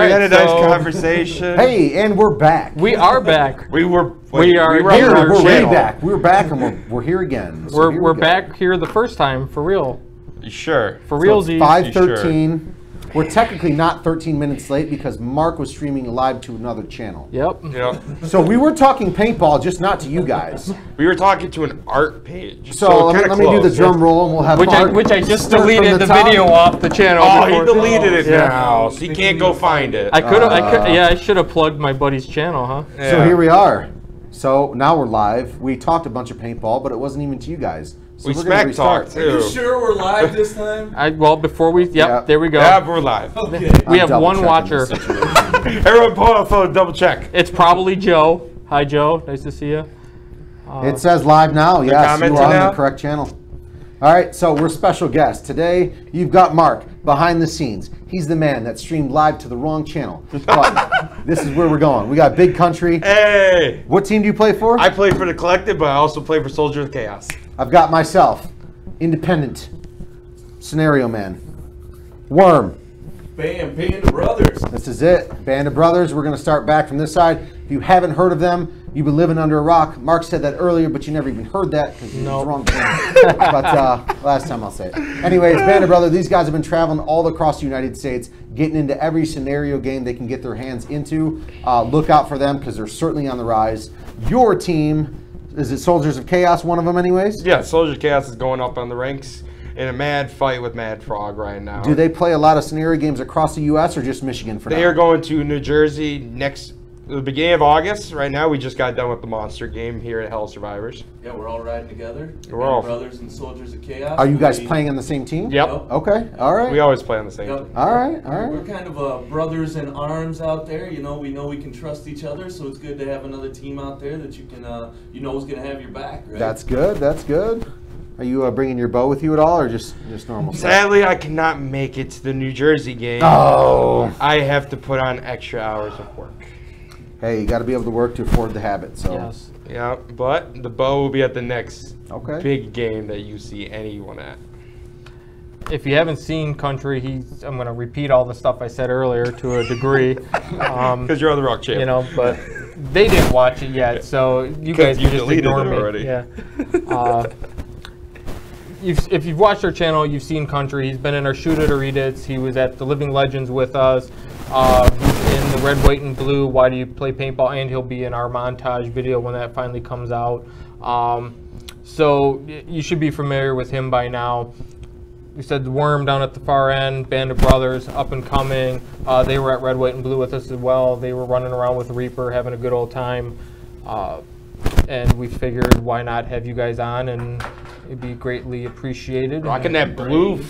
we had a nice conversation. Hey, and we're back. We are back. We are here. We're way back. We're back, and we're here again. So we're back here the first time for real. You sure? For realsies. 5:13. Sure? We're technically not 13 minutes late because Mark was streaming live to another channel. Yep. So we were talking paintball, just not to you guys. We were talking to an art page. So let me do the drum roll, and we'll have Mark. Which I just deleted the video off the channel. Oh, he deleted it now, so he can't go find it. I should have plugged my buddy's channel, huh? Yeah. So here we are. So now we're live. We talked a bunch of paintball, but it wasn't even to you guys. So we smack talk too. Are you sure we're live this time? Well, before we, there we go. Yeah, we're live. Okay. We have one watcher. Everyone pull out a phone, double check. It's probably Joe. Hi, Joe. Nice to see you. It says live now. Yes, you are on the correct channel. All right, so we're special guests. Today, you've got Mark behind the scenes. He's the man that streamed live to the wrong channel. But this is where we're going. We got Bigcountry. Hey! What team do you play for? I play for the Collective, but I also play for Soldiers of Chaos. I've got myself, independent, scenario man, Worm. Bam, Band of Brothers. This is it, Band of Brothers. We're going to start back from this side. If you haven't heard of them, you've been living under a rock. Mark said that earlier, but you never even heard that because it was wrong. But last time I'll say it. Anyways, Band of Brothers, these guys have been traveling all across the United States, getting into every scenario game they can get their hands into. Look out for them because they're certainly on the rise. Your team, is it Soldiers of Chaos, one of them anyways? Yeah, Soldiers of Chaos is going up on the ranks in a mad fight with Mad Frog right now. Do they play a lot of scenario games across the U.S. or just Michigan for now? They are going to New Jersey the beginning of August. Right now, we just got done with the Monster game here at Hell Survivors. Yeah, we're all riding together. We're all Brothers and Soldiers of Chaos. Are you guys playing on the same team? Yep. Okay, all right. We always play on the same team. All right, all right. We're kind of brothers in arms out there. You know we can trust each other, so it's good to have another team out there that you can, you know, is going to have your back, right? That's good, that's good. Are you bringing your bow with you at all, or just normal stuff? Sadly, I cannot make it to the New Jersey game. Oh. I have to put on extra hours of work. Hey, you got to be able to work to afford the habit. So. Yes. Yeah, but the bow will be at the next big game that you see anyone at. If you haven't seen Country, I'm going to repeat all the stuff I said earlier to a degree. Because you're on the wrong channel. You know, but they didn't watch it yet, so you guys can just ignore me. Already. Yeah. If you've watched our channel, you've seen Country. He's been in our Shoot It or Eat It. He was at the Living Legends with us. He's in the Red, White, and Blue, Why Do You Play Paintball? And he'll be in our montage video when that finally comes out. So you should be familiar with him by now. We said the Worm down at the far end, Band of Brothers, up and coming. They were at Red, White, and Blue with us as well. They were running around with Reaper, having a good old time. And we figured, why not have you guys on, and it'd be greatly appreciated. Rocking that blue.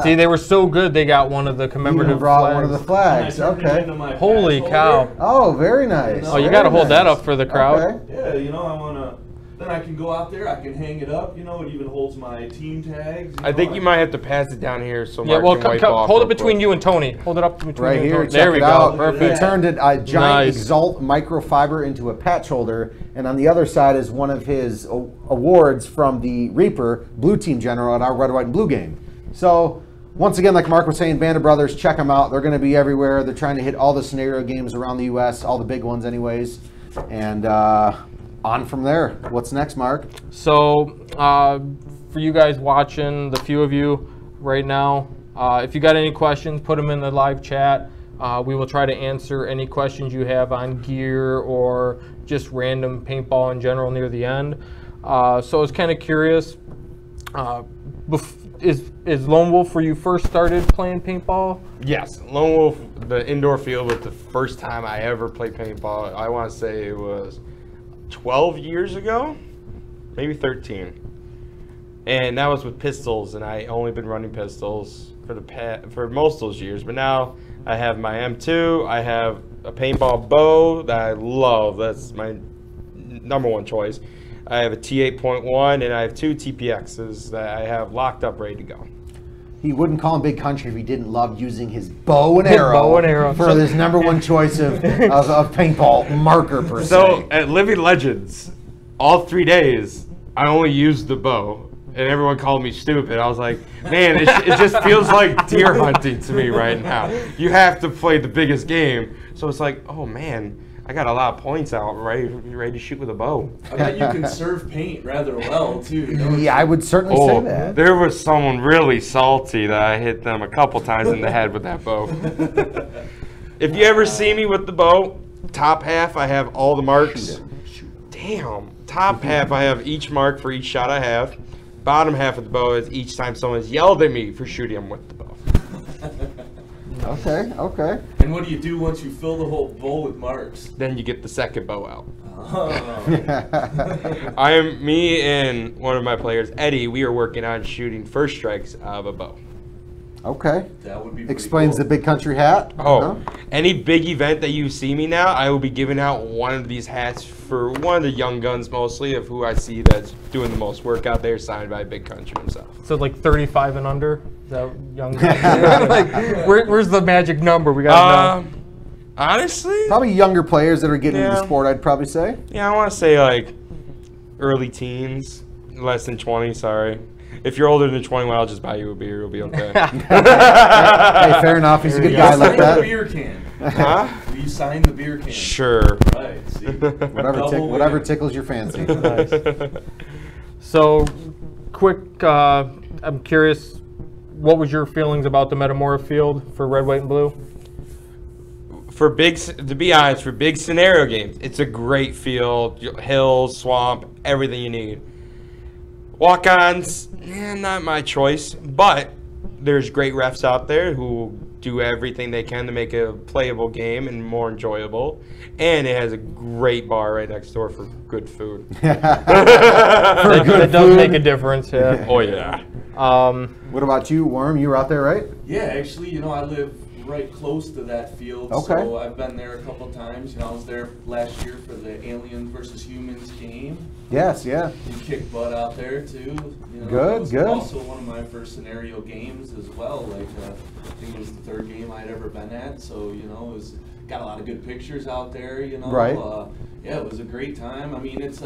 See, they were so good, they got one of the commemorative flags. One of the flags, okay. Holy cow. Oh, very nice. Oh, you got to hold that up for the crowd. Okay. Yeah, you know, I want to. Then I can go out there, I can hang it up, you know, it even holds my team tags. I think you might have to pass it down here so Mark can wipe off hold it between you and Tony. Hold it up between right you here, and Tony. There we go. Perfect. He turned a giant Exalt microfiber into a patch holder, and on the other side is one of his awards from the Reaper Blue Team General at our Red, White, and Blue game. So, once again, like Mark was saying, Band of Brothers, check them out. They're going to be everywhere. They're trying to hit all the scenario games around the U.S., all the big ones anyways. And on from there. What's next, Mark? So, for you guys watching, the few of you right now, if you got any questions, put them in the live chat. We will try to answer any questions you have on gear or just random paintball in general near the end. So I was kind of curious, is Lone Wolf where you first started playing paintball? Yes, Lone Wolf, the indoor field, was the first time I ever played paintball. I want to say it was 12 years ago, maybe 13, and that was with pistols, and I only been running pistols for most of those years. But now I have my M2, I have a paintball bow that I love. That's my #1 choice. I have a T8.1, and I have 2 TPXs that I have locked up, ready to go. He wouldn't call him Bigcountry if he didn't love using his bow and arrow, for his #1 choice of paintball marker per se. So at Living Legends, all 3 days, I only used the bow. and everyone called me stupid. I was like, man, it just feels like deer hunting to me right now. You have to play the biggest game. So it's like, oh man, I got a lot of points out, ready to shoot with a bow. I bet you can serve paint rather well too. Yeah, I would certainly say that. There was someone really salty that I hit them a couple times in the head with that bow. If you ever see me with the bow, top half I have all the marks. Damn. Top half I have each mark for each shot I have. Bottom half of the bow is each time someone's yelled at me for shooting them with the bow. Okay. And what do you do once you fill the whole bowl with marks? Then you get the second bow out. Oh. Me and one of my players, Eddie, we are working on shooting first strikes out of a bow. Okay. That would be pretty Explains cool. the Bigcountry hat. Oh, any big event that you see me now, I will be giving out one of these hats for one of the young guns mostly, of who I see that's doing the most work out there, signed by Bigcountry himself. So like 35 and under? Is that young? Like, where's the magic number? We got to know. Honestly? Probably younger players that are getting into the sport, I'd probably say. Yeah, I want to say like early teens, less than 20, sorry. If you're older than 21, I'll just buy you a beer. It'll be okay. Hey, fair enough. He's a good guy like that. The beer can. Huh? Will you sign the beer can? Sure. Right. See. Whatever tickles your fancy. Nice. So, quick, I'm curious, what was your feelings about the Metamora field for red, white, and blue? To be honest, for big scenario games, it's a great field. Hills, swamp, everything you need. Walk-ons, not my choice, but there's great refs out there who do everything they can to make a playable game and more enjoyable. And it has a great bar right next door for good food. That does make a difference, yeah. Oh, yeah. What about you, Worm? You were out there, right? Yeah, actually, I live right close to that field. Okay. So I've been there a couple times. I was there last year for the Aliens versus Humans game. Yes, yeah. You kicked butt out there too. Good, it was good. Also one of my first scenario games as well. Like I think it was the third game I'd ever been at. So it was got a lot of good pictures out there. Right. Yeah, it was a great time. I mean, it's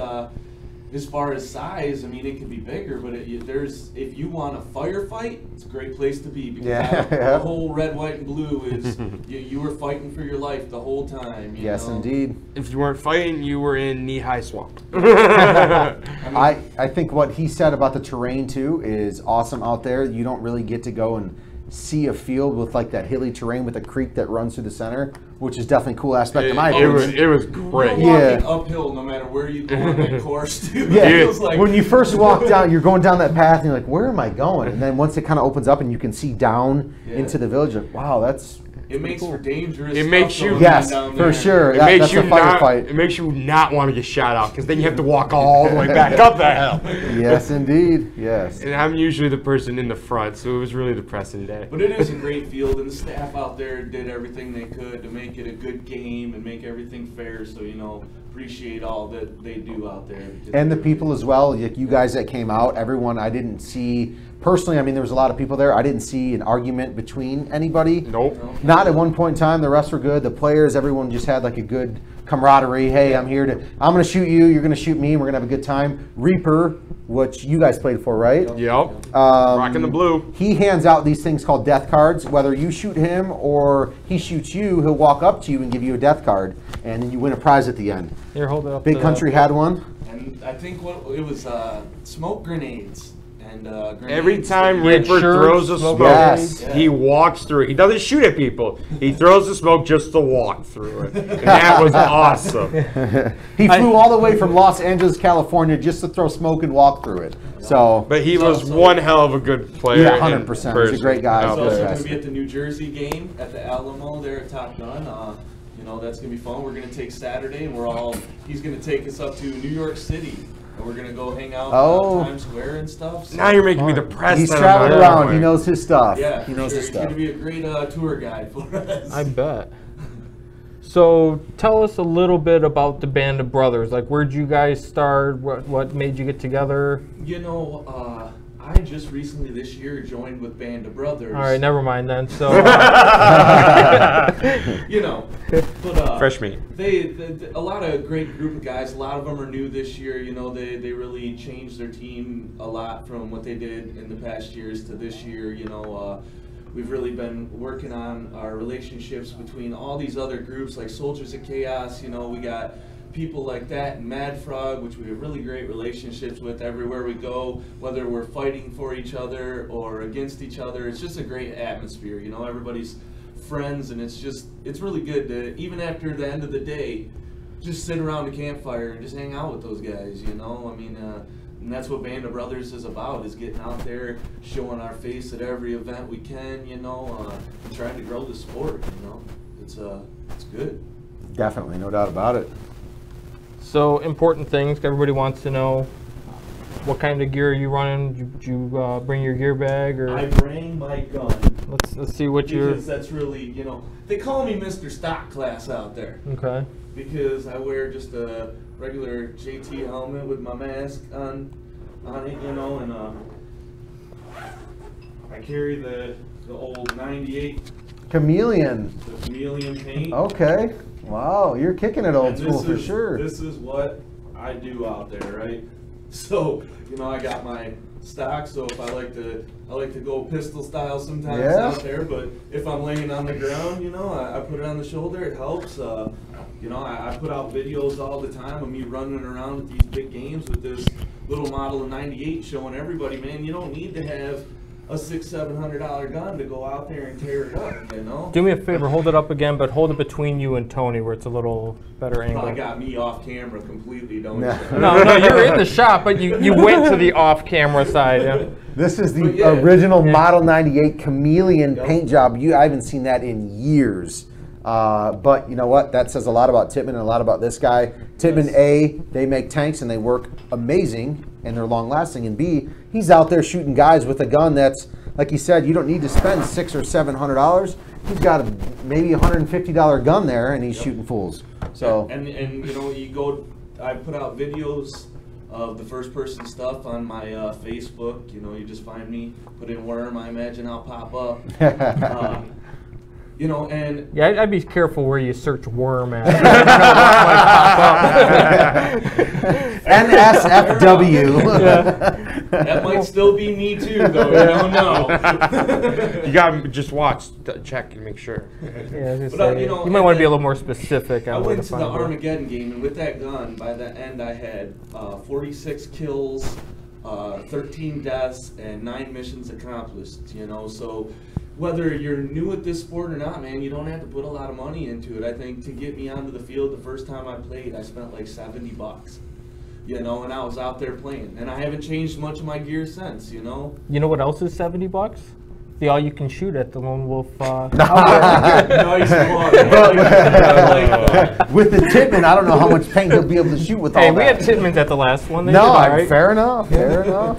as far as size, I mean, it can be bigger, but if you want a firefight, it's a great place to be because the whole red, white, and blue is you were fighting for your life the whole time. Yes, indeed. If you weren't fighting, you were in knee-high swamp. I think what he said about the terrain too is awesome out there. You don't really get to go and see a field with like that hilly terrain with a creek that runs through the center, which is definitely a cool aspect of my opinion. It was great. You're walking uphill no matter where you go on that course too. Yeah, it feels like when you first walk down, you're going down that path and you're like, where am I going? And then once it kind of opens up and you can see down into the village, like, wow, that's it makes for dangerous. It makes you yes, down for there. sure. It It makes you not want to get shot out because then you have to walk all the way back up that hill. Yes, indeed. Yes. And I'm usually the person in the front, so it was really depressing today. But it is a great field, and the staff out there did everything they could to make it a good game and make everything fair. So appreciate all that they do out there. And the people as well. You guys that came out, everyone. I didn't see personally. I mean, there was a lot of people there. I didn't see an argument between anybody. Nope. Not at one point in time. The rest were good. The players, everyone just had like a good camaraderie. Hey, I'm going to shoot you. You're going to shoot me. And we're going to have a good time. Reaper, which you guys played for, right? Yep. Rocking the blue. He hands out these things called death cards. Whether you shoot him or he shoots you, he'll walk up to you and give you a death card, and then you win a prize at the end. Here, hold it up. Bigcountry had one. And I think it was smoke grenades. And Every time Reaper throws a smoke, he walks through it. He doesn't shoot at people. He throws the smoke just to walk through it. And that was awesome. He flew all the way from Los Angeles, California, just to throw smoke and walk through it. So, but he was one hell of a good player. Yeah, 100%. He's a great guy. He's also going to be at the New Jersey game at the Alamo there at Top Gun. That's going to be fun. We're going to take Saturday, and he's going to take us up to New York City. And we're going to go hang out at Times Square and stuff. So. Now you're making me depressed. He's traveling around. He knows his stuff. Yeah, he knows his stuff. He's going to be a great tour guide for us. I bet. So tell us a little bit about the Band of Brothers. Like, where'd you guys start? What made you get together? I just recently this year joined with Band of Brothers. All right, never mind then. So, you know, but fresh meat. They a lot of great group of guys. A lot of them are new this year. You know, they really changed their team a lot from what they did in the past years to this year. You know, we've really been working on our relationships between all these other groups like Soldiers of Chaos. You know, we got people like that and Mad Frog, which we have really great relationships with everywhere we go, whether we're fighting for each other or against each other. It's just a great atmosphere, you know, everybody's friends, and it's really good to, even after the end of the day, just sit around a campfire and just hang out with those guys, you know. I mean, and that's what Band of Brothers is about, is getting out there, showing our face at every event we can, you know, and trying to grow the sport, you know. It's good. Definitely, no doubt about it. So important things. Everybody wants to know, what kind of gear are you running? Did you bring your gear bag, or? I bring my gun. Let's see what you're. Because that's really, you know, they call me Mr. Stock Class out there. Okay. Because I wear just a regular JT helmet with my mask on it, you know, and I carry the old 98 Chameleon. the Chameleon paint. Okay. Wow, you're kicking it old And school for sure. This is what I do out there, right? So, you know, I got my stock, so if I like to go pistol style sometimes out there, but if I'm laying on the ground, you know, I put it on the shoulder, it helps. You know, I put out videos all the time of me running around with these big games with this little model of 98, showing everybody, man, you don't need to have a $600-700 gun to go out there and tear it up, you know? Do me a favor, hold it up again, but hold it between you and Tony where it's a little better angle. Probably got me off camera completely, don't you? No, you're in the shop, but you went to the off-camera side. Yeah. This is the original Model 98 Chameleon paint job. I haven't seen that in years. But you know what? That says a lot about Tippmann and a lot about this guy. Tippmann, A, they make tanks and they work amazing and they're long lasting. And B, he's out there shooting guys with a gun that's, like he said, you don't need to spend $600 or $700. He's got a maybe $150 gun there and he's shooting fools. So and you know, I put out videos of the first person stuff on my Facebook. You know, you just find me, put in Worm, I imagine I'll pop up. You know, and yeah, I'd be careful where you search Worm at. NSFW. That might still be me too, though. You don't know. You got to just watch, check, and make sure. Yeah, you know, you might want to be a little more specific. I went to the Armageddon game, and with that gun, by the end, I had 46 kills, 13 deaths, and 9 missions accomplished. You know, so whether you're new at this sport or not, man, you don't have to put a lot of money into it. I think to get me onto the field the first time I played, I spent like $70. You know, and I was out there playing, and I haven't changed much of my gear since. You know. You know what else is $70? The all-you-can-shoot at the Lone Wolf. Nice one. With the Tippmann, I don't know how much paint he'll be able to shoot with all that. Hey, we had Tippmanns at the last one. They No, did, right? fair enough. Fair enough.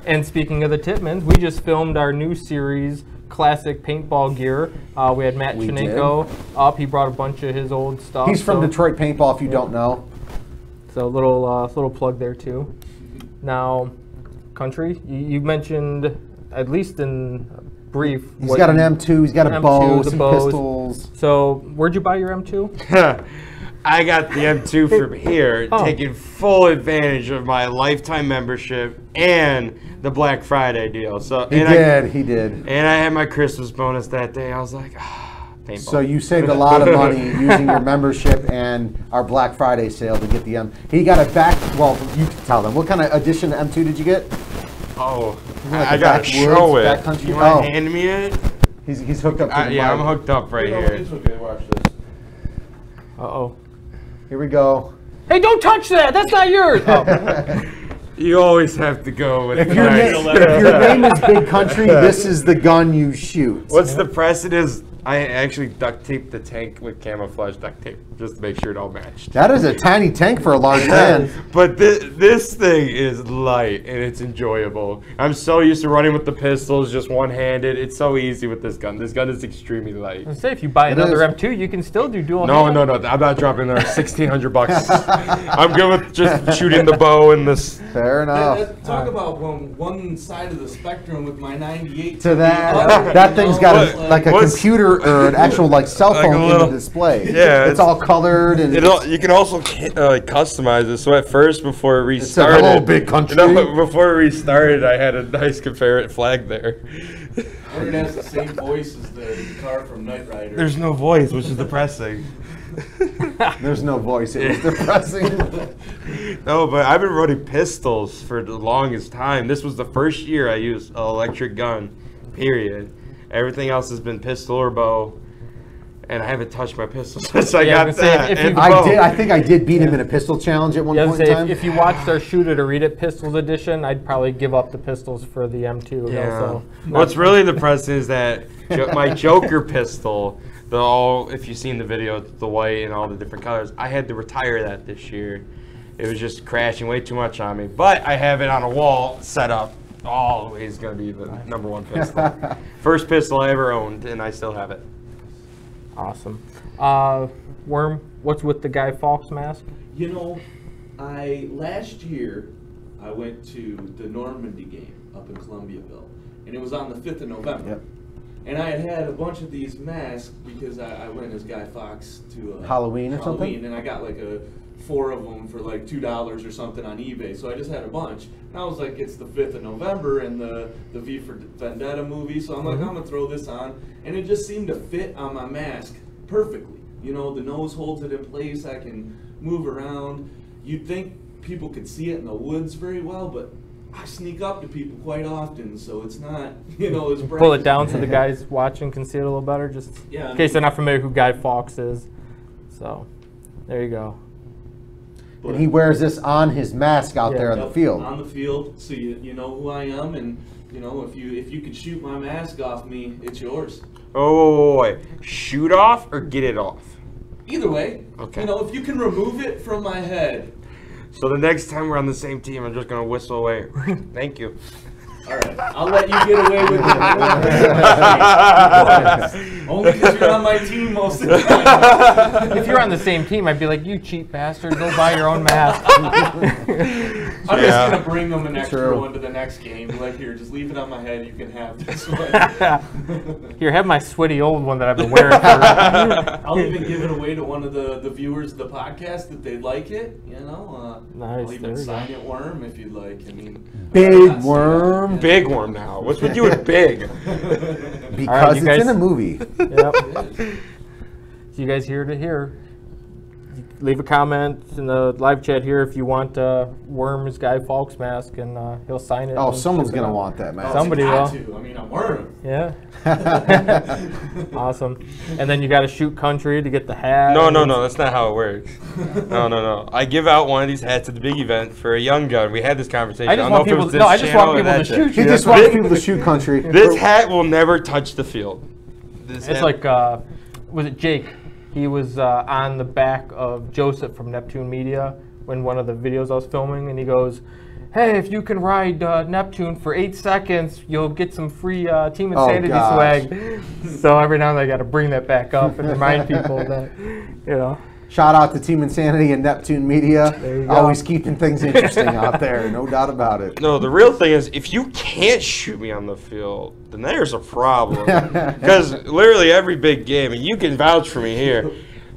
And speaking of the Tippmanns, we just filmed our new series, Classic Paintball Gear. We had Matt Chinenko up. He brought a bunch of his old stuff. He's from Detroit Paintball, if you don't know. So little plug there too. Now, Country, you mentioned, at least in brief, He's got an M2, he's got a bow, some pistols. So where'd you buy your M2? I got the M2 from here, taking full advantage of my lifetime membership and the Black Friday deal. So he did. And I had my Christmas bonus that day. I was like, paintball. So you saved a lot of money using your membership and our Black Friday sale to get the M. He got it back. Well, you can tell them. What kind of edition M2 did you get? Oh, I gotta show it. You want to hand me it? He's hooked up to the yeah, I'm hooked up right here. It's okay, watch this. Uh-oh. Here we go. Hey, don't touch that! That's not yours! Oh. You always have to go with if your name is Big Country, this is the gun you shoot. What's the precedent? I actually duct taped the tank with camouflage duct tape just to make sure it all matched. That is a tiny tank for a large man. But this thing is light and it's enjoyable. I'm so used to running with the pistols, just one-handed. It's so easy with this gun. This gun is extremely light. I say if you buy another M2, you can still do dual. No. I'm not dropping there $1,600. I'm good with just shooting the bow and this Fair enough. Talk about one side of the spectrum with my 98 to that thing's got like a computer or an actual like cell phone in the display. Yeah, it's all colored and you can also customize it. So at first, before it restarted, it's a whole big country. Before it restarted, I had a nice Confederate flag there. Or it has the same voice as the car from Knight Rider. There's no voice, which is depressing. There's no voice. It was depressing. No, but I've been running pistols for the longest time. This was the first year I used an electric gun, period. Everything else has been pistol or bow, and I haven't touched my pistol since I got that. I think I did beat him in a pistol challenge at one point in time. If you watched our Shoot It or Read It Pistols edition, I'd probably give up the pistols for the M2. Yeah. So What's really depressing is that my Joker pistol, if you've seen the video, the white and all the different colors, I had to retire that this year. It was just crashing way too much on me. But I have it on a wall set up. Always going to be the #1 pistol. First pistol I ever owned, and I still have it. Awesome. Worm, what's with the Guy Fawkes mask? You know, last year I went to the Normandy game up in Columbiaville, and it was on the 5th of November. Yep. And I had a bunch of these masks because I went as Guy Fawkes to Halloween or something? And I got like 4 of them for like $2 or something on eBay. So I just had a bunch. And I was like, it's the 5th of November and the V for Vendetta movie. So I'm like, I'm going to throw this on. And it just seemed to fit on my mask perfectly. You know, the nose holds it in place. I can move around. You'd think people could see it in the woods very well, but I sneak up to people quite often, so it's not, as bright. Pull it down so the guys watching can see it a little better, just in case they're not familiar who Guy Fawkes is. So, there you go. And he wears this on his mask out there on the field. On the field, so you know who I am, and if you could shoot my mask off me, it's yours. Oh, wait. Shoot off or get it off? Either way. Okay. If you can remove it from my head. So the next time we're on the same team, I'm just going to whistle away. Thank you. All right, I'll let you get away with it. Only because you're on my team most of the time. If you're on the same team, I'd be like, you cheap bastard, go buy your own mask. I'm just going to bring them an extra one to the next game. Like, here, just leave it on my head. You can have this one. Here, have my sweaty old one that I've been wearing for. I'll even give it away to one of the viewers of the podcast if they'd like it. Nice. I'll even sign it, Worm, if you'd like. Big Worm. Big Worm now. What's with you with big? Because it's in a movie. Yep. So you guys here to hear. Leave a comment in the live chat here if you want Worm's Guy Fawkes mask, and he'll sign it. Oh, someone's going to want that mask. Somebody will. I'm Worm. Yeah. Awesome. And then you got to shoot country to get the hat. No, that's not how it works. No. I give out one of these hats at the big event for a young gun. We had this conversation. I just want people to shoot. He just wants people to shoot country. This hat will never touch the field. It's like, was it Jake? He was on the back of Joseph from Neptune Media when one of the videos I was filming, and he goes, hey, if you can ride Neptune for 8 seconds, you'll get some free Team Insanity swag. So every now and then I got to bring that back up and remind people that, Shout out to Team Insanity and Neptune Media. Always keeping things interesting out there, no doubt about it. No, the real thing is, if you can't shoot me on the field, then there's a problem. Because literally every big game, and you can vouch for me here,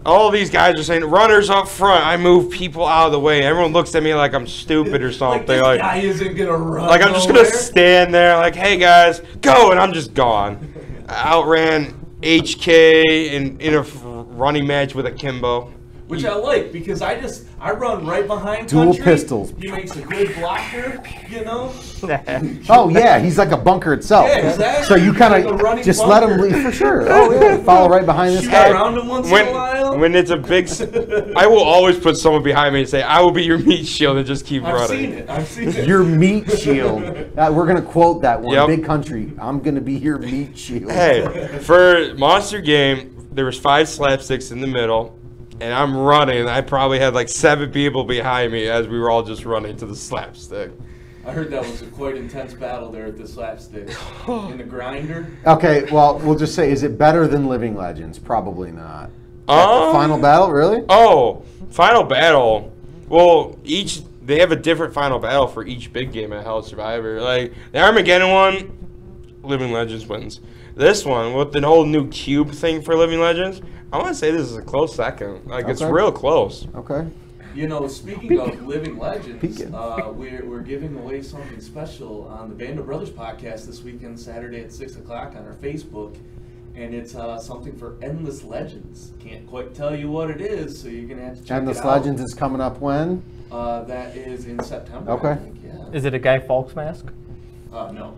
all these guys are saying, runners up front, I move people out of the way. Everyone looks at me like I'm stupid or something. This guy isn't going to run. Like I'm just going to stand there like, hey guys, go, and I'm just gone. I outran HK in a running match with a Kimbo. Which I like, because I run right behind Dual country. pistols. He makes a good blocker, Oh, yeah, he's like a bunker itself. Yeah, exactly. So you kind of Like just bunker. let him leave for sure. Oh, yeah, follow right behind this Shoot guy. around him once in a while. When it's a big, I will always put someone behind me and say, I will be your meat shield, and just keep running. I've seen it. Your meat shield. We're going to quote that one. Yep. Big Country. I'm going to be your meat shield. Hey, for Monster Game, there was 5 slapsticks in the middle. And I'm running. I probably had like 7 people behind me as we were all just running to the slapstick. I heard that was a quite intense battle there at the slapstick. In the grinder. Okay, well, we'll just say, is it better than Living Legends? Probably not. The final battle, really? Oh, final battle. Well, they have a different final battle for each big game at Hell Survivor. Like the Armageddon one, Living Legends wins. This one with the whole new cube thing for Living Legends, I want to say this is a close second. Like it's real close. Okay. You know, speaking of Living Legends, we're giving away something special on the Band of Brothers podcast this weekend, Saturday at 6 o'clock on our Facebook. And it's something for Endless Legends. Can't quite tell you what it is, so you're going to have to check Endless it out. Legends is coming up when? That is in September, Okay. I think, yeah. Is it a Guy Fawkes mask? No.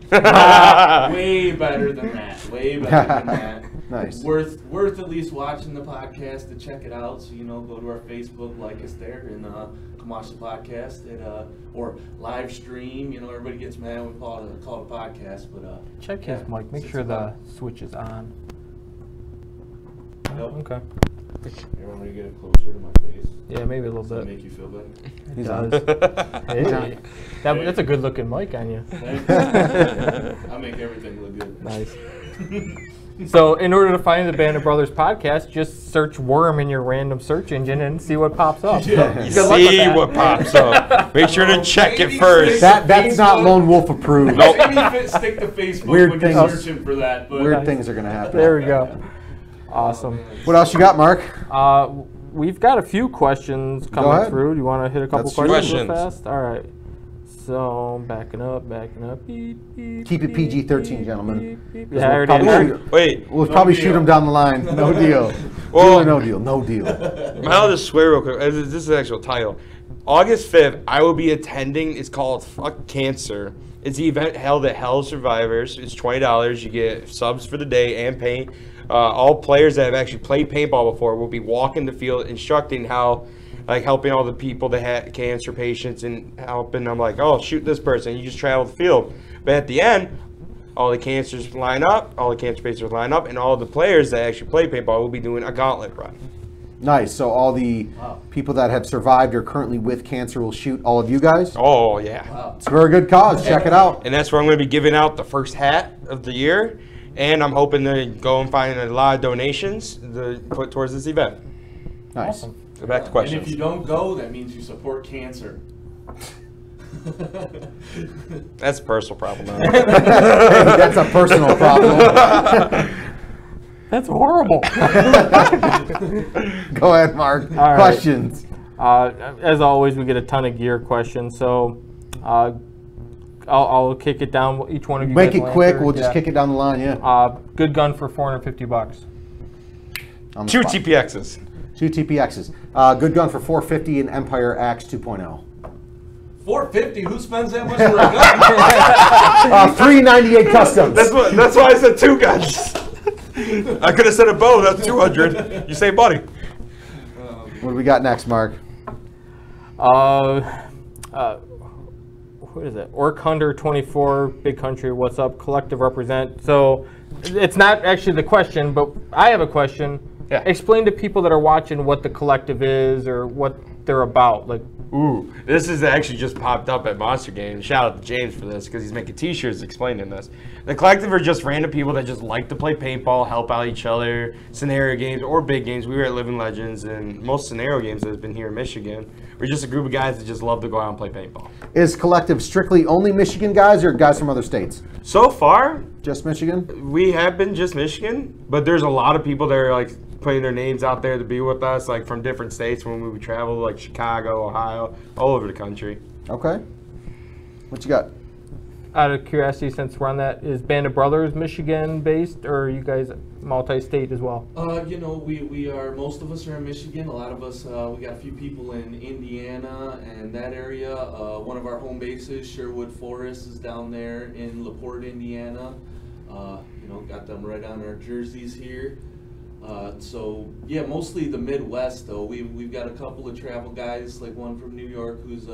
Way better than that. Way better than that. Nice. Worth at least watching the podcast to check it out. So, you know, go to our Facebook, like us there, and come watch the podcast or live stream. You know, everybody gets mad when we call it a podcast, but Check his mic. Make sure the switch is on. Nope. Okay. You want me to get it closer to my face? Yeah, maybe a little Does that bit. make you feel better? It does. Hey, that's a good looking mic on you. I make everything look good. Nice. So, in order to find the Band of Brothers podcast, just search Worm in your random search engine and see what pops up. Yeah. You see what pops up. Make sure to check it first. That's not Lone Wolf approved. Maybe stick to Facebook Weird when things. you're searching for that. But Weird things are going to happen. There we go. Awesome. What else you got, Mark? We've got a few questions coming ahead. through. Do you want to hit a couple Let's questions do real it. fast? All right. So, backing up. Beep, beep, Keep it beep, PG-13, beep, gentlemen. beep, beep. Yeah, I already did. Wait, We'll probably shoot him down the line. No deal. Well- Deal or no deal? No deal. I'll just swear real quick. This is the actual title. August 5th, I will be attending. It's called Fuck Cancer. It's the event held at Hell Survivors. It's $20. You get subs for the day and paint. All players that have actually played paintball before will be walking the field, instructing how, like helping all the people that had cancer patients and helping them, like, oh, shoot this person. You just travel the field. But at the end, all the cancers line up, all the cancer patients line up, and all the players that actually play paintball will be doing a gauntlet run. Nice. So all the people that have survived or currently with cancer will shoot all of you guys? Oh, yeah. Wow. It's a very good cause. Check it out. And that's where I'm going to be giving out the first hat of the year. And I'm hoping to go and find a lot of donations to put towards this event. Nice. Awesome. Go back to And questions. if you don't go, that means you support cancer. That's a personal problem. Hey, that's a personal problem. That's horrible. Go ahead, Mark. right. Questions. As always, we get a ton of gear questions. So, I'll kick it down. Each one of you Make guys it will quick. answer. We'll just Yeah. kick it down the line, yeah. Good gun for $450. On the 2 spot. TPXs. 2 TPXs. Good gun for $450 and Empire Axe 2.0. $450? Who spends that much for a gun? $398 customs. That's why I said 2 guns. I could have said a bow. That's 200. You say, buddy. What do we got next, Mark? What is it? Orc Hunter 24, Big Country, what's up? Collective represent. So it's not actually the question, but I have a question. Yeah. Explain to people that are watching what the collective is or what they're about. Like, Ooh, this is actually just popped up at Monster Games. Shout out to James for this because he's making t-shirts explaining this. The collective are just random people that just like to play paintball, help out each other, scenario games or big games. We were at Living Legends and most scenario games that has been here in Michigan. We're just a group of guys that just love to go out and play paintball. Is Collective strictly only Michigan guys or guys from other states? So far, Just Michigan? we have been just Michigan, but there's a lot of people that are like putting their names out there to be with us, like from different states when we travel, like Chicago, Ohio, all over the country. Okay. What you got? out of curiosity, since we're on that, is Band of Brothers Michigan based, or are you guys multi-state as well? You know, we are, most of us are in Michigan. A lot of us, we got a few people in Indiana and that area. One of our home bases, Sherwood Forest, is down there in LaPorte, Indiana. You know, got them right on our jerseys here. So yeah, mostly the Midwest though. We've got a couple of travel guys, like one from New York who's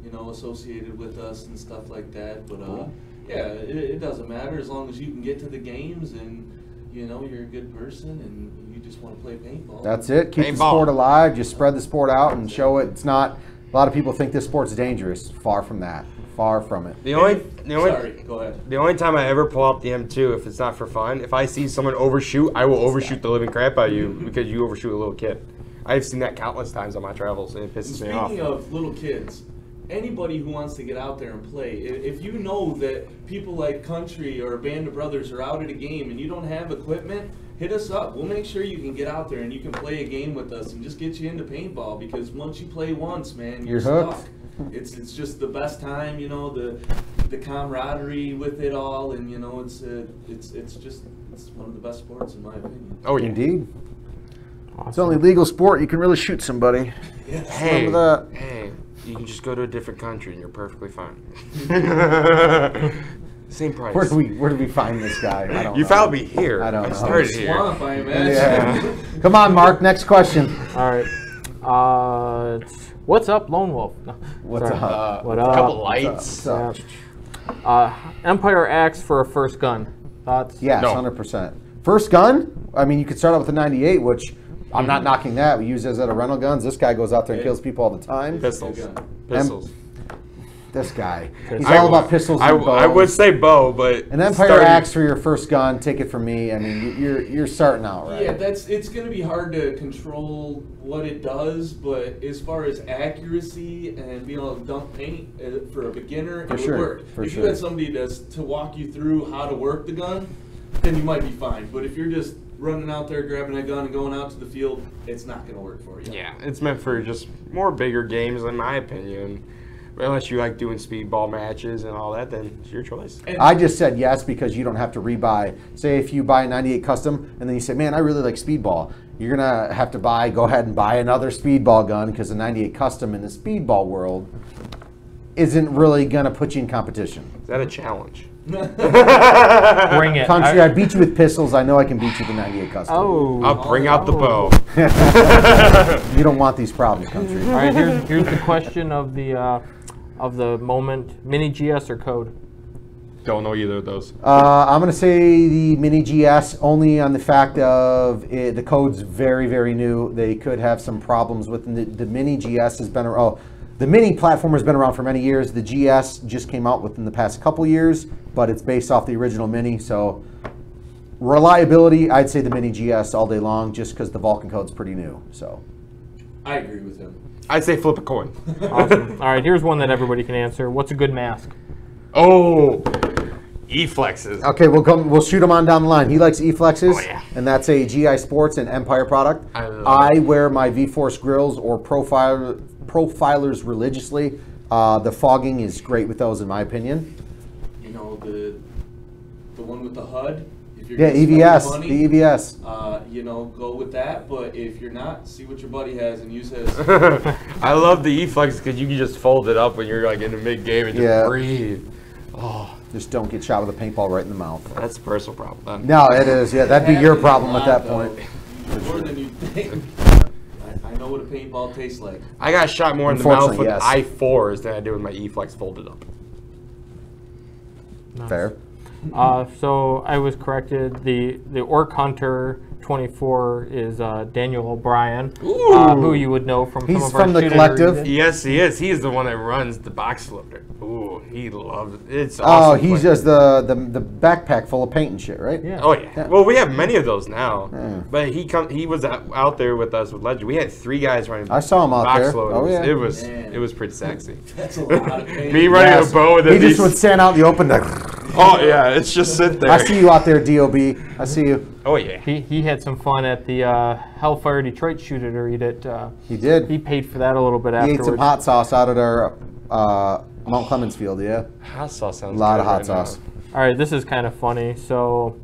you know, associated with us and stuff like that. But yeah, it doesn't matter as long as you can get to the games and you know you're a good person and you just want to play paintball. That's it. Keep the Paintball. sport alive. Just spread the sport out and show it. It's not. A lot of people think this sport's dangerous. Far from that. Far from it. Sorry, go ahead. The only time I ever pull up the M2, if it's not for fun, if I see someone overshoot, I will overshoot the living crap out of you because you overshoot a little kid. I've seen that countless times on my travels, and it pisses me off. Speaking of little kids, anybody who wants to get out there and play, if you know that people like Country or a band of brothers are out at a game and you don't have equipment, hit us up. We'll make sure you can get out there and you can play a game with us and just get you into paintball, because once you play once, man, you're stuck. It's just the best time, you know, the camaraderie with it all, and you know, it's one of the best sports in my opinion. Oh, yeah. Indeed. Awesome. It's the only legal sport you can really shoot somebody. Yes. Hey, remember that. hey, you can just go to a different country and you're perfectly fine. Same price. Where did we find this guy? I don't know. You found me here. I don't know. Started here. Swamp, I imagine. Yeah. Come on, Mark. Next question. All right. What's up, Lone Wolf? No, What's sorry. up? What A up? couple lights. What's up? Empire asked for a first gun. Thoughts? Yes, No. 100%. First gun? I mean, you could start out with a 98, which I'm not knocking that. We use those at a rental guns. This guy goes out there and kills people all the time. Pistols. Pistols. This guy. He's I all would- about pistols and bows. I would say bow, but An Empire starting- axe for your first gun. Take it from me. I mean, you're starting out, right? Yeah, it's going to be hard to control what it does, but as far as accuracy and being able to dump paint for a beginner, For it sure, would work. for If sure. you had somebody to walk you through how to work the gun, then you might be fine. But if you're just running out there, grabbing a gun and going out to the field, it's not going to work for you. Yeah, it's meant for just more bigger games, in my opinion. Unless you like doing speedball matches and all that, then it's your choice. And I just said yes because you don't have to rebuy. Say if you buy a 98 custom and then you say, man, I really like speedball. You're going to have to go ahead and buy another speedball gun, because the 98 custom in the speedball world isn't really going to put you in competition. Is that a challenge? Bring it. Country, I beat you with pistols. I know I can beat you with the 98 custom. Oh. I'll bring out the bow. You don't want these problems, Country. All right. Here's the question of the moment: Mini GS or Code? Don't know either of those. I'm going to say the Mini GS, only on the fact of the code's very, very new. They could have some problems with the Mini GS has been around. The Mini platform has been around for many years. The GS just came out within the past couple years, but it's based off the original Mini. So reliability, I'd say the Mini GS all day long, just because the Vulcan code's pretty new. So I agree with him. I'd say flip a coin. Awesome. All right. Here's one that everybody can answer. What's a good mask? Oh, E-flexes. okay, we'll shoot him on down the line. He likes E-flexes, Oh, yeah. and that's a GI Sports and Empire product. I love I wear my V-Force grills or profilers religiously. The fogging is great with those, in my opinion. You know, the one with the HUD. If you're Yeah, gonna spend EVS, money, the EVS. you know, go with that. But if you're not, see what your buddy has and use his. I love the E-flex because you can just fold it up when you're like in the mid-game and just Yeah. breathe. Oh, Just don't get shot with a paintball right in the mouth. that's a personal problem. No, it is. Yeah, that'd be your problem at that point. More than you think. I know what a paintball tastes like. I got shot more in the mouth Unfortunately, with yes. I-4s than I did with my E-flex folded up. Fair. So I was corrected. The Orc Hunter 24 is Daniel O'Brien, who you would know from He's some of our from the shooter collective. readings. Yes, he is. He is the one that runs the box loader. Ooh, he loves it. It's Oh, awesome. he's just the backpack full of paint and shit, right? Yeah. Oh yeah. Yeah. Well, we have many of those now. Yeah. But he was out there with us with Legend. We had 3 guys running. I saw him out box there. loaders. Oh, yeah. It was pretty sexy. That's a lot of paint. Me running Yes. a bow with He these. just would stand out in the open. Like, Oh yeah, it's just sit there. I see you out there, DOB. I see you. Oh yeah. He had some fun at the Hellfire Detroit Shoot It or Eat It. He did. He paid for that a little bit He afterwards. ate some hot sauce out at our Mt Clemens field, yeah. Hot sauce sounds A lot good of hot right now. sauce. All right, this is kind of funny. So,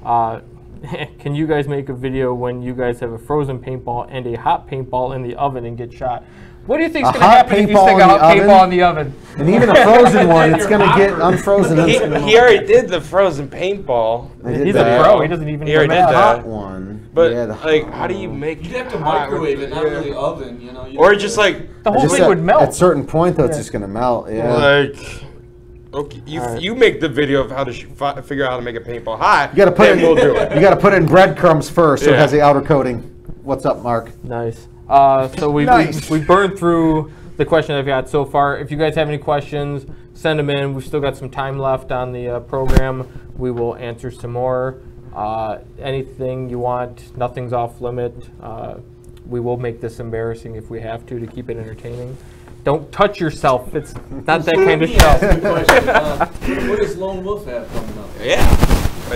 can you guys make a video when you guys have a frozen paintball and a hot paintball in the oven and get shot? What do you think is A going to hot happen if you paintball stick in a the hot oven? paintball in the oven? And even a frozen one, it's going to get unfrozen. He already did the frozen paintball. I did He's that. a pro. He doesn't even He already know did that. that. Hot one. But yeah, like, how do you make? You'd have to hot- microwave it, not Yeah. really oven. You know. You'd Or have just to- like The whole Just thing at, would melt. At a certain point, though, it's just going to melt. Yeah. like. Okay, Alright. you make the video of how to figure out how to make a paintball hot. You got to put then it. we'll do it. You got to put it in breadcrumbs first, so it Yeah. has the outer coating. What's up, Mark? Nice. So Nice. we burned through the question I've got so far. If you guys have any questions, send them in. We've still got some time left on the program. We will answer some more. Anything you want, nothing's off limit. We will make this embarrassing if we have to keep it entertaining. Don't touch yourself. It's not that kind of That's a show. good question. What does Lone Wolf have coming up? Yeah.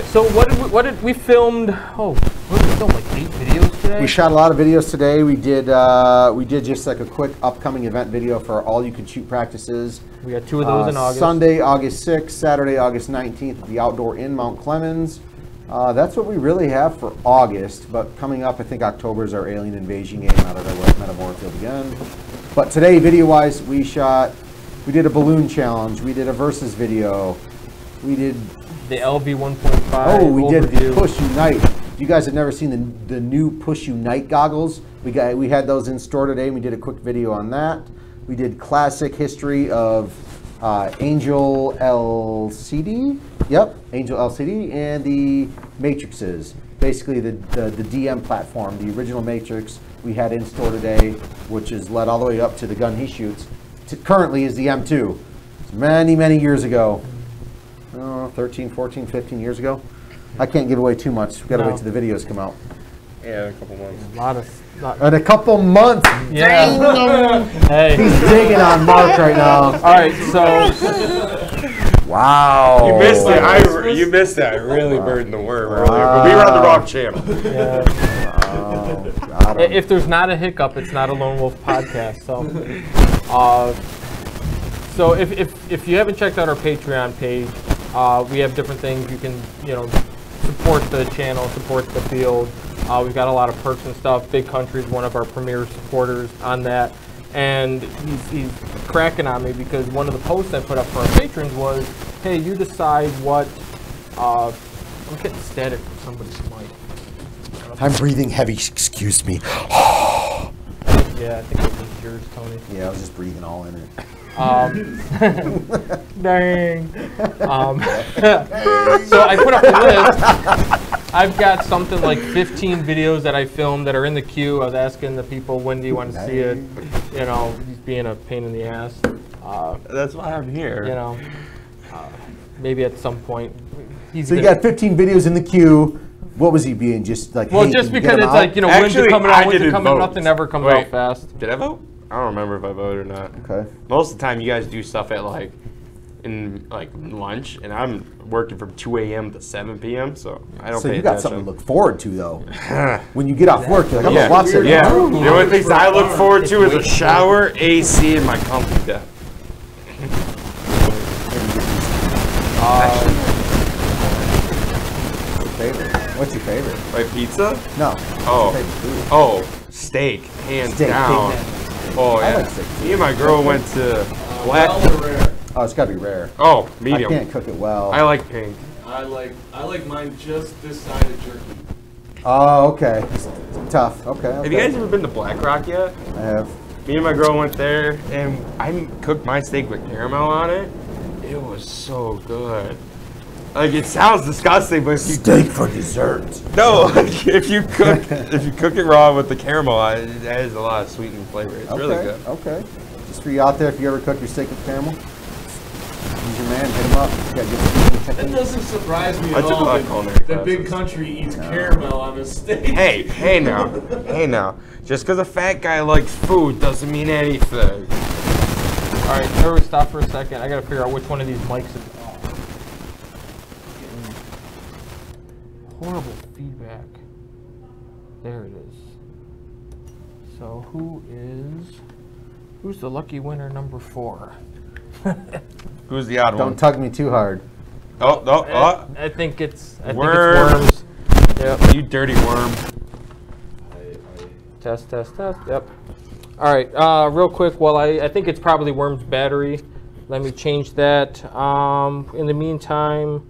So what did we filmed? Oh, what did we film? Like 8 videos today? We shot a lot of videos today. We did just like a quick upcoming event video for all you can shoot practices. We got 2 of those in August. Sunday, August 6th, Saturday, August 19th at the Outdoor in Mt Clemens. That's what we really have for August, but coming up, I think October is our alien invasion game out at our Metamour Field again. But today, video-wise, we did a balloon challenge, we did a versus video, we did the LV 1.5. Oh, we did overview. Push Unite. If you guys have never seen the new Push Unite goggles, we had those in store today, and we did a quick video on that. We did classic history of Angel LCD. Yep, Angel LCD and the Matrixes. Basically the DM platform, the original Matrix we had in store today, which is led all the way up to the gun he shoots. Currently is the M2. It's many, many years ago. 13, 14, 15 years ago. I can't give away too much. We've got to wait till the videos come out. Yeah, a couple months. In a couple months. Yeah. Hey. He's digging on Mark right now. All right, so wow. You missed it. You missed it. I really burned the worm earlier, but we were on the wrong channel. yeah. Wow. If there's not a hiccup, it's not a Lone Wolf podcast. So if you haven't checked out our Patreon page, we have different things you can support the channel, support the field. We've got a lot of perks and stuff. Bigcountry is one of our premier supporters on that, and he's cracking on me because one of the posts I put up for our patrons was, "Hey, you decide what." I'm getting static from somebody's mic. I'm breathing heavy. Excuse me. Yeah, I think it was yours, Tony. Yeah, I was just breathing all in it. Dang. So I put up a list. I've got something like 15 videos that I filmed that are in the queue. I was asking the people, when do you want to see it? He's being a pain in the ass. That's why I'm here. Maybe at some point. So you got 15 videos in the queue. What was he being? Just like, well, hey, just can you because get it's them like, out? when's it coming out, when's it coming out, nothing ever comes out fast. Did I vote? I don't remember if I voted or not. Okay. Most of the time, you guys do stuff at in lunch, and I'm working from 2 a.m. to 7 p.m. So I don't. So pay you got attention. something to look forward to, though. When you get off work, you're like, I'm gonna watch it. Yeah. The only things I look forward to is a shower, AC, and my comfy bed. What's your favorite? My pizza? No. Oh, steak, hands down. Oh yeah. I like steak too. Me and my girl went to Black. Well or rare? Oh, it's gotta be rare. Oh, medium. I can't cook it well. I like pink. I like mine just this side of jerky. Oh, okay. It's tough. Okay. Have you guys ever been to Black Rock yet? I have. Me and my girl went there, and I cooked my steak with caramel on it. It was so good. Like, it sounds disgusting, but if you Steak for dessert. no, if you cook it raw with the caramel, it adds a lot of sweetening flavor. It's really good. Okay. Just for you out there, if you ever cook your steak with caramel, use your man, hit him up. You gotta get That doesn't surprise me I at took a all lot of that culinary classes. Bigcountry eats caramel on a steak. Hey now. Just because a fat guy likes food doesn't mean anything. All right, everybody stop for a second. I gotta figure out which one of these mics is off. Horrible feedback. There it is. So who's the lucky winner number 4? Who's the odd one? Don't tug me too hard. Oh. I think it's Worms. Yep. You dirty worm. Test. Yep. All right. Real quick. Well, I think it's probably Worm's battery. Let me change that. In the meantime,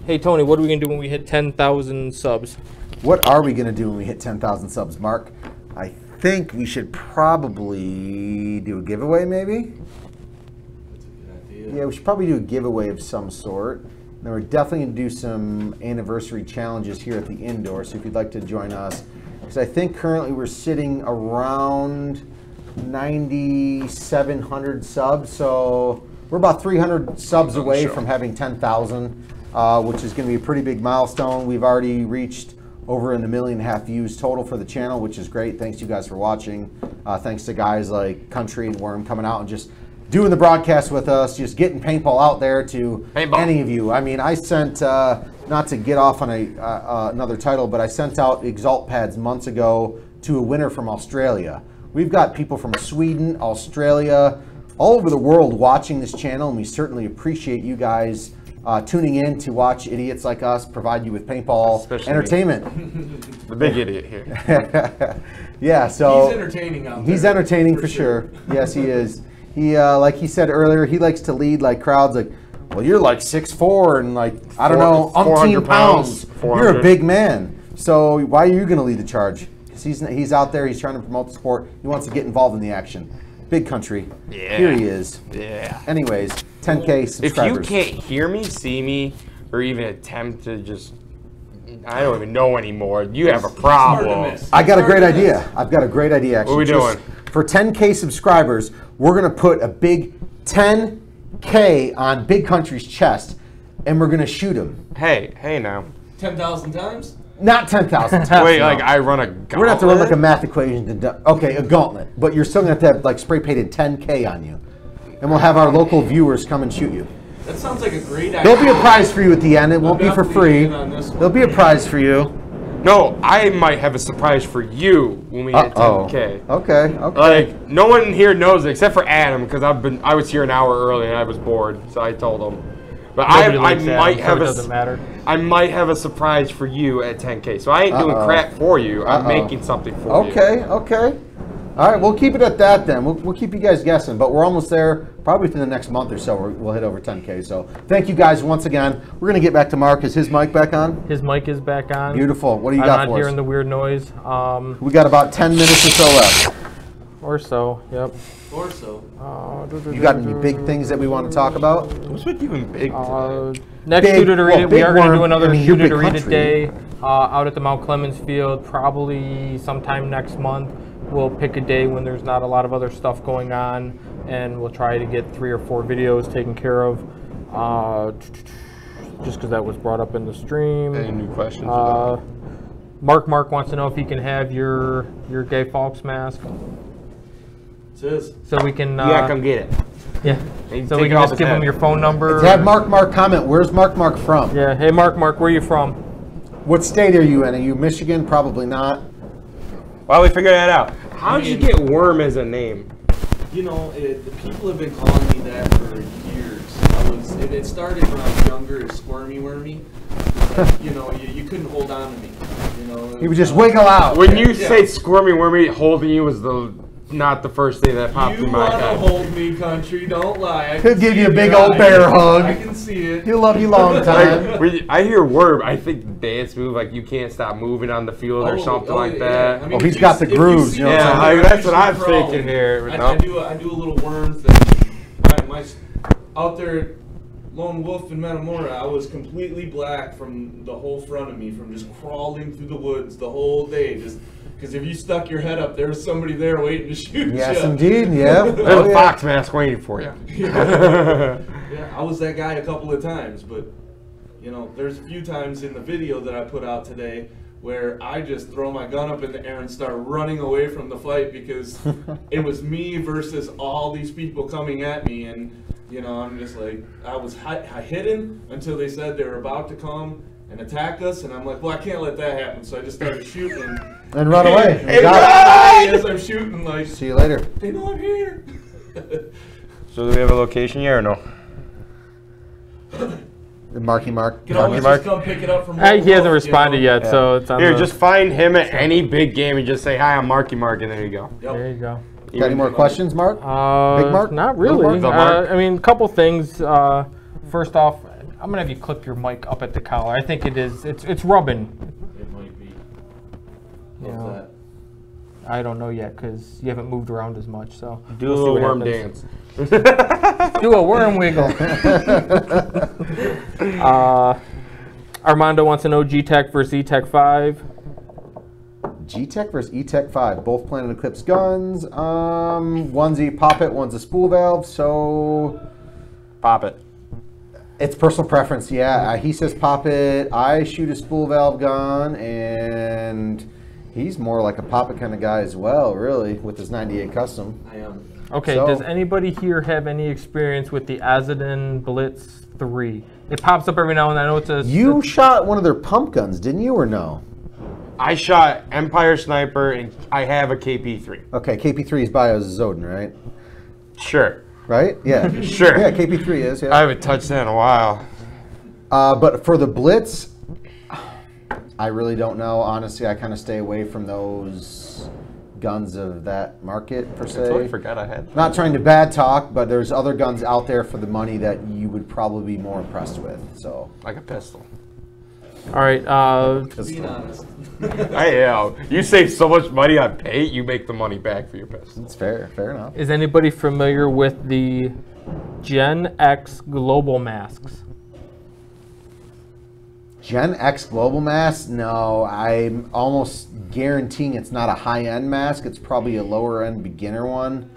hey Tony, what are we gonna do when we hit 10,000 subs? What are we gonna do when we hit 10,000 subs, Mark? I think we should probably do a giveaway, maybe. That's a good idea. Yeah, we should probably do a giveaway of some sort. Then we're definitely gonna do some anniversary challenges here at the indoor. So if you'd like to join us, because I think currently we're sitting around 9,700 subs. So we're about 300 subs away from having 10,000, which is going to be a pretty big milestone. We've already reached over in 1.5 million views total for the channel, which is great. Thanks you guys for watching. Thanks to guys like Country and Worm coming out and just doing the broadcast with us, just getting paintball out there to any of you. I mean, I sent, not to get off on another title, but I sent out Exalt pads months ago to a winner from Australia. We've got people from Sweden, Australia, all over the world watching this channel, and we certainly appreciate you guys tuning in to watch idiots like us provide you with paintball Especially entertainment. The big idiot here. Yeah, so he's entertaining out there. He's entertaining for sure. Yes, he is. He, like he said earlier, he likes to lead like crowds like, well, you're like 6'4" and like, I don't know, umpteen pounds. You're a big man. So why are you going to lead the charge? Because he's out there, he's trying to promote the sport. He wants to get involved in the action. Big Country. Yeah. Here he is. Yeah. Anyways, 10K subscribers. If you can't hear me, see me, or even attempt to just, I don't even know anymore, you have a problem. I got a great idea. I've got a great idea, actually. What are we doing? For 10K subscribers, we're going to put a big 10K on Big Country's chest, and we're going to shoot him. Hey now. 10,000 times? Not 10,000 times. Wait, no. like I run a gauntlet? We're going to have to run like a math equation. Okay, a gauntlet. But you're still going to have like spray painted 10K on you. And we'll have our local viewers come and shoot you. That sounds like a great idea. There'll be a prize for you at the end. It won't be for free. There'll be a prize for you. No, I might have a surprise for you when we hit 10K. Okay. Like, no one here knows it except for Adam, because I was here an hour early and I was bored, so I told him. But I might have I might have a surprise for you at 10K. So I ain't doing crap for you. I'm making something for you. Okay. All right, we'll keep it at that then. We'll keep you guys guessing, but we're almost there. Probably within the next month or so, we'll hit over 10K. So thank you guys once again. We're going to get back to Mark. Is his mic back on? His mic is back on. Beautiful. What do you I'm got not for us? hearing the weird noise. We got about 10 minutes or so left. Or so, yep. Or so. You got any big things that we want to talk about? What's with you and big Next Big- Shoot It or Read It, we Big are going to Worm, do another I mean, Shoot you're It or Big Read It Country. day out at the Mt Clemens field, probably sometime next month. We'll pick a day when there's not a lot of other stuff going on, and we'll try to get 3 or 4 videos taken care of. Just because that was brought up in the stream. Any new questions? Mark wants to know if he can have your Gay Fawkes mask. It is. So we can. Yeah, come get it. Yeah. Hey, So take we it can off just his give him head. your phone number. Have Mark comment. Where's Mark from? Yeah. Hey, Mark, where are you from? What state are you in? Are you Michigan? Probably not. Why don't we figure that out? How'd you get Worm as a name? You know, the people have been calling me that for years. It started when I was younger as Squirmy Wormy. Like, you know, you couldn't hold on to me. You know, He would just wiggle out. When you say Squirmy Wormy, holding you was not the first thing that popped in my You head. want to hold me, Country, don't lie. He'll give you a big old bear hug. I can see it. He'll love you long time. When I hear Worm, I think dance move, like you can't stop moving on the field or something like that. I mean, He's got the grooves, you know what I'm Yeah, saying? that's what I'm thinking here. I do a little worm thing. My out there, lone wolf in Metamora, I was completely black from the whole front of me, from just crawling through the woods the whole day. Just because if you stuck your head up, there was somebody there waiting to shoot you. Yes, indeed. Yeah. There's a fox mask waiting for you. Yeah, I was that guy a couple of times, but you know, there's a few times in the video that I put out today where I just throw my gun up in the air and start running away from the fight because it was me versus all these people coming at me, and you know, I'm just like, I was hidden until they said they were about to come and attack us, and I'm like, well, I can't let that happen, so I just started shooting. And run away. Hey, As I'm shooting, like, See you later. they know I'm here. So do we have a location here or no? Marky Mark. You can always Mark? just come pick it up from He hasn't Wolf, responded you know? yet, so it's on Here, the, just find him at any big game and just say, hi, I'm Marky Mark, and there you go. Yep. There you go. Got any more questions, Mark? Big Mark? Not Little really. Mark? Mark? I mean, a couple things. First off, I'm gonna have you clip your mic up at the collar. I think it is. It's rubbing. It might be. You What's know, that? I don't know yet because you haven't moved around as much. So Do we'll a see little what worm happens. dance. Do a worm wiggle. Armando wants to know G-Tech versus E-Tech 5. G-Tech versus E-Tech 5. Both Planet Eclipse guns. One's a poppet, one's a spool valve. So Pop it. It's personal preference, yeah. He says pop it. I shoot a spool valve gun, and he's more like a pop it kind of guy as well, really, with his 98 custom. I am. Okay, So- does anybody here have any experience with the Azadin Blitz 3? It pops up every now and then. I know it's a... You shot one of their pump guns, didn't you, or no? I shot Empire Sniper, and I have a KP3. Okay, KP3 is by a Zodin, right? Sure. Right? Yeah. Sure. Yeah, KP3 is, I yeah. haven't touched that in a while. But for the Blitz, I really don't know. Honestly, I kind of stay away from those guns of that market, per I totally se. forgot I had. Not trying to bad talk, but there's other guns out there for the money that you would probably be more impressed with. So, Like a pistol. All right, Being honest. I am. You save so much money on paint, you make the money back for your pistol. it's fair enough. is anybody familiar with the Gen X global masks? Gen X Global Mask? No, I'm almost guaranteeing it's not a high-end mask. It's probably a lower-end beginner one.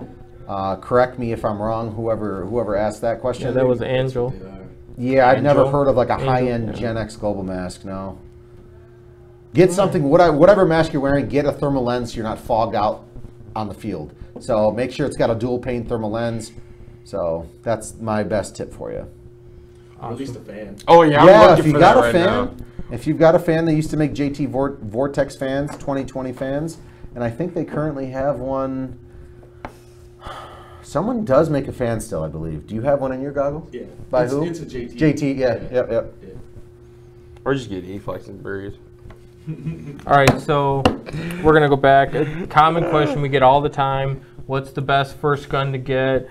Correct me if I'm wrong, whoever asked that question. Yeah, that was Angel. Yeah, I've never Angel? heard of like a Angel, high-end yeah. Gen X Global Mask, no. Get something, whatever mask you're wearing, get a thermal lens so you're not fogged out on the field. So make sure it's got a dual pane thermal lens. So that's my best tip for you. Or at least a fan. Oh yeah, I'm Yeah, looking if you for got that a right fan, now. if you've got a fan, they used to make JT Vortex fans, 2020 fans, and I think they currently have one. Someone does make a fan still, I believe. Do you have one in your goggle? Yeah. By it's, who? It's a JT. JT, yeah, yep. Yeah. Or just get E-Flex and breathe. All right, so we're gonna go back. A common question we get all the time: what's the best first gun to get?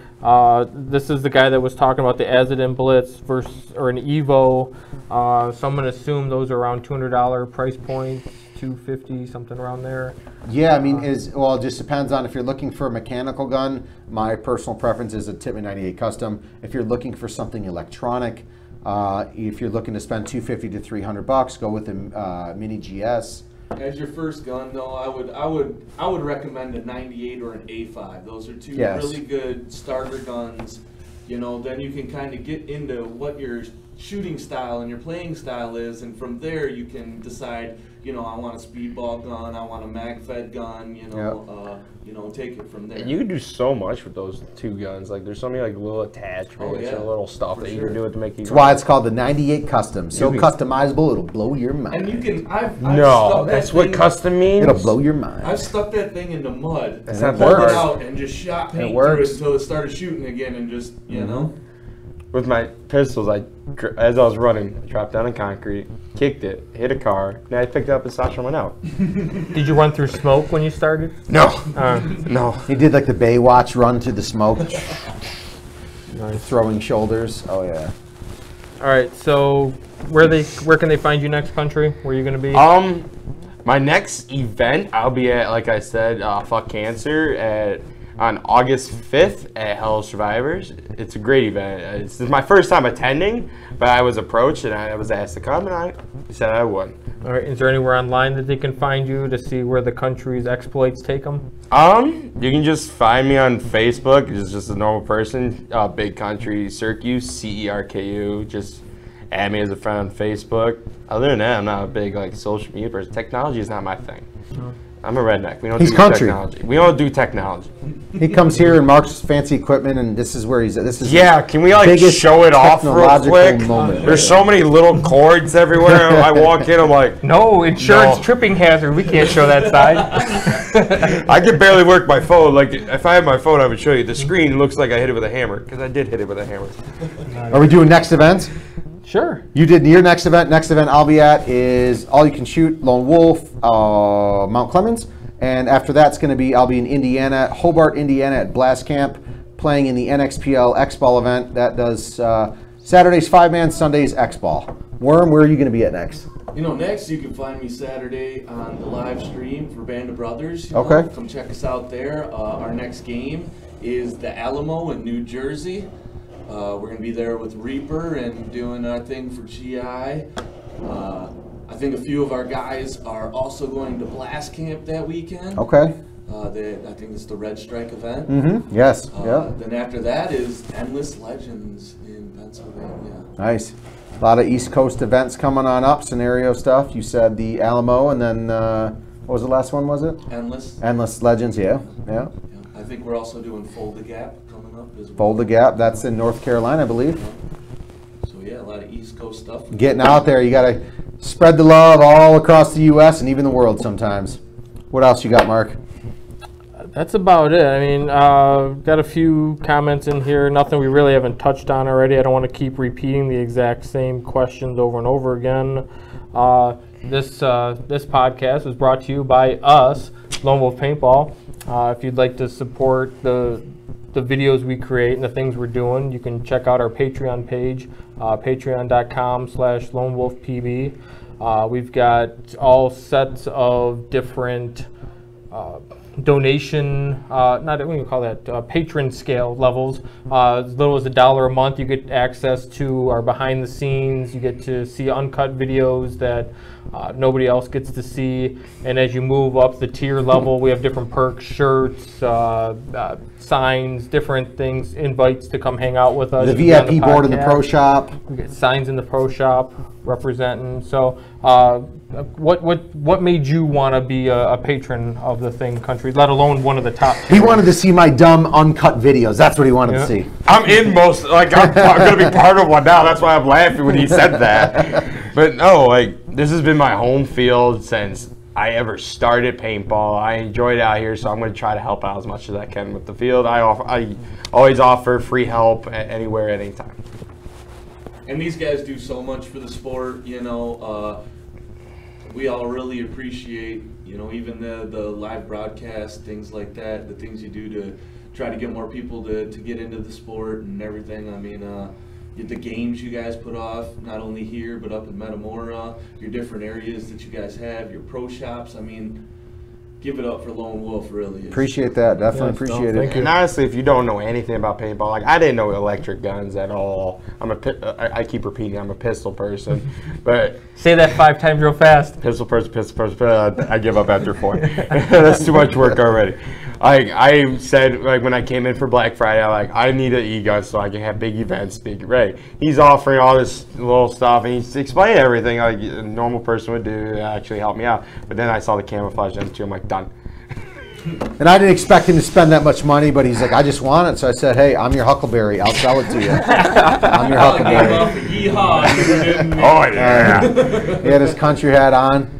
This is the guy that was talking about the Azadin Blitz versus or an Evo. So I'm gonna assume those are around $200 price points, $250, something around there. Yeah, I mean, it just depends on if you're looking for a mechanical gun. My personal preference is a Tippmann 98 Custom. If you're looking for something electronic, if you're looking to spend $250 to $300, go with a Mini GS. As your first gun, though, I would recommend a 98 or an A5. Those are two Yes. really good starter guns. You know, then you can kind of get into what your shooting style and your playing style is, and from there you can decide. You know, I want a speedball gun, I want a mag-fed gun. You know, take it from there. And you can do so much with those two guns. Like, there's so many like little attachments Oh, yeah. and little stuff For that you sure. can do with to make you. That's why it's called the 98 Custom. So You can- customizable, it'll blow your mind. And you can. I've No, stuck that that's what thing- custom means. It'll blow your mind. I've stuck that thing into mud. That's And not it pulled that it hard. out and just shot paint through it works. until it started shooting again, and just know. With my pistols, as I was running, I dropped down on concrete, kicked it, hit a car, and I picked it up and Sasha went out. Did you run through smoke when you started? No, no. He did like the Baywatch run through the smoke, Nice. throwing shoulders. Oh yeah. All right, so where can they find you next, country? Where are you gonna be? My next event, I'll be at, like I said, Fuck Cancer on August 5th at Hell Survivors. It's a great event. This is my first time attending, but I was approached and I was asked to come, and I said I would. All right, is there anywhere online that they can find you to see where the country's exploits take them? You can just find me on Facebook. It's just a normal person. Bigcountry Cerku, Cerku. Just add me as a friend on Facebook. Other than that, I'm not a big social media person. Technology is not my thing. No. I'm a redneck. We don't He's do country. technology. We don't do technology. He comes here and marks fancy equipment, and this is where he's at. This is Yeah, can we biggest show it off real technological quick? moment. There's so many little cords everywhere. I walk in, I'm like, No, insurance No. tripping hazard. We can't show that side. I can barely work my phone. Like, if I had my phone, I would show you. The screen looks like I hit it with a hammer, because I did hit it with a hammer. Are we doing next events? Sure. You did your next event. Next event I'll be at is All You Can Shoot, Lone Wolf, Mt Clemens. And after that's going to be, I'll be in Indiana, Hobart, Indiana at Blast Camp, playing in the NXPL X-Ball event. That does Saturdays 5-man, Sundays X-Ball. Worm, where are you going to be at next? You know, next you can find me Saturday on the live stream for Band of Brothers. You Okay. know, come check us out there. Our next game is the Alamo in New Jersey. We're going to be there with Reaper and doing our thing for GI. I think a few of our guys are also going to Blast Camp that weekend. Okay. I think it's the Red Strike event. Mm-hmm. Yes. Yeah. Then after that is Endless Legends in Pennsylvania. Nice. A lot of East Coast events coming on up, scenario stuff. You said the Alamo, and then what was the last one, was it? Endless Legends, yeah. I think we're also doing Fold the Gap coming up as well. Fold the Gap, that's in North Carolina, I believe. So yeah, a lot of East Coast stuff. Getting out there, you got to spread the love all across the U.S. and even the world sometimes. What else you got, Mark? That's about it. I mean, got a few comments in here. Nothing we really haven't touched on already. I don't want to keep repeating the exact same questions over and over again. This podcast was brought to you by us, Lone Wolf Paintball. If you'd like to support the videos we create and the things we're doing, you can check out our Patreon page, patreon.com/lonewolfpb. We've got all sets of different donation, what do you call that, patron scale levels. As little as $1 a month, you get access to our behind the scenes. You get to see uncut videos that nobody else gets to see. And as you move up the tier level, we have different perks, shirts, signs, different things, invites to come hang out with us. The VIP board in the pro shop. We get signs in the pro shop representing. So what made you want to be a patron of the Thing Country, let alone one of the top? He wanted to see my dumb uncut videos. That's what he wanted to see. I'm in most, like I'm going to be part of one now. That's why I'm laughing when he said that. But no, like this has been my home field since I ever started paintball. I enjoyed it out here, so I'm going to try to help out as much as I can with the field. I always offer free help anywhere, anytime. And these guys do so much for the sport, you know. We all really appreciate, you know, even the live broadcast, things like that, the things you do to try to get more people to get into the sport and everything. I mean, the games you guys put off, not only here, but up in Metamora, your different areas that you guys have, your pro shops. I mean, give it up for Lone Wolf, really. Appreciate that. Definitely appreciate it. Thank you. And honestly, if you don't know anything about paintball, like I didn't know electric guns at all. I keep repeating, I'm a pistol person, but say that 5 times real fast. Pistol person. I give up after 4. That's too much work already. I said, like when I came in for Black Friday, I need an e-gun so I can have big events. He's offering all this little stuff, and he's explaining everything like a normal person would do to actually help me out. But then I saw the camouflage M2. I'm like, done. And I didn't expect him to spend that much money, but he's like, I just want it. So I said, hey, I'm your Huckleberry. I'll sell it to you. I'm your Huckleberry. Oh, yeah. He had his country hat on.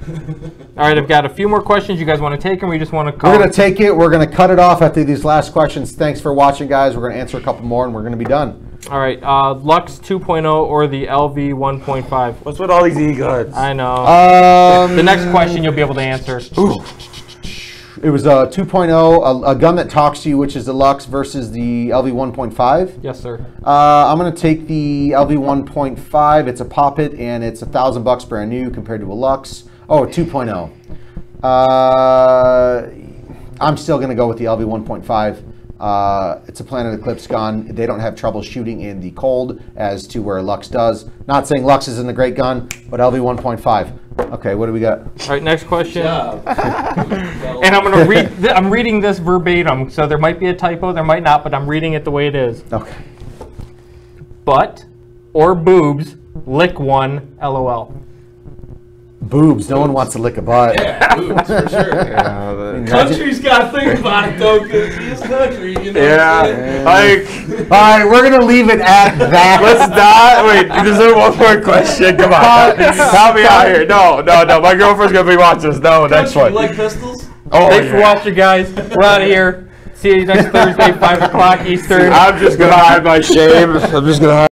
All right, I've got a few more questions. You guys want to take them, or you just want to call? We're going to take it. We're going to cut it off after these last questions. Thanks for watching, guys. We're going to answer a couple more, and we're going to be done. All right, Lux 2.0 or the LV 1.5? What's with all these e-guns? I know. The next question you'll be able to answer. Ooh. It was a 2.0, a gun that talks to you, which is the Lux versus the LV 1.5. Yes, sir. I'm going to take the LV 1.5. It's a Poppet, and it's $1,000 brand new compared to a Lux. Oh, 2.0. I'm still going to go with the LV 1.5. It's a Planet Eclipse gun. They don't have trouble shooting in the cold as to where Lux does. Not saying Lux isn't a great gun, but LV 1.5. Okay, what do we got? All right, next question. And I'm going to read. I'm reading this verbatim, so there might be a typo, there might not, but I'm reading it the way it is. Okay. Butt or boobs, lick one, LOL. Boobs. No one wants to lick a butt. Yeah, boobs for sure. Yeah, Country's got to think about it though, because he is country. You know. Yeah. All right, we're gonna leave it at that. Let's not. Wait, is there one more question? Come on. Help me out here. No. My girlfriend's gonna be watching this. No, next one. You like pistols? Oh, Thanks for watching, guys. We're out of here. See you next Thursday, 5 o'clock Eastern. I'm just gonna hide my shame. I'm just gonna hide.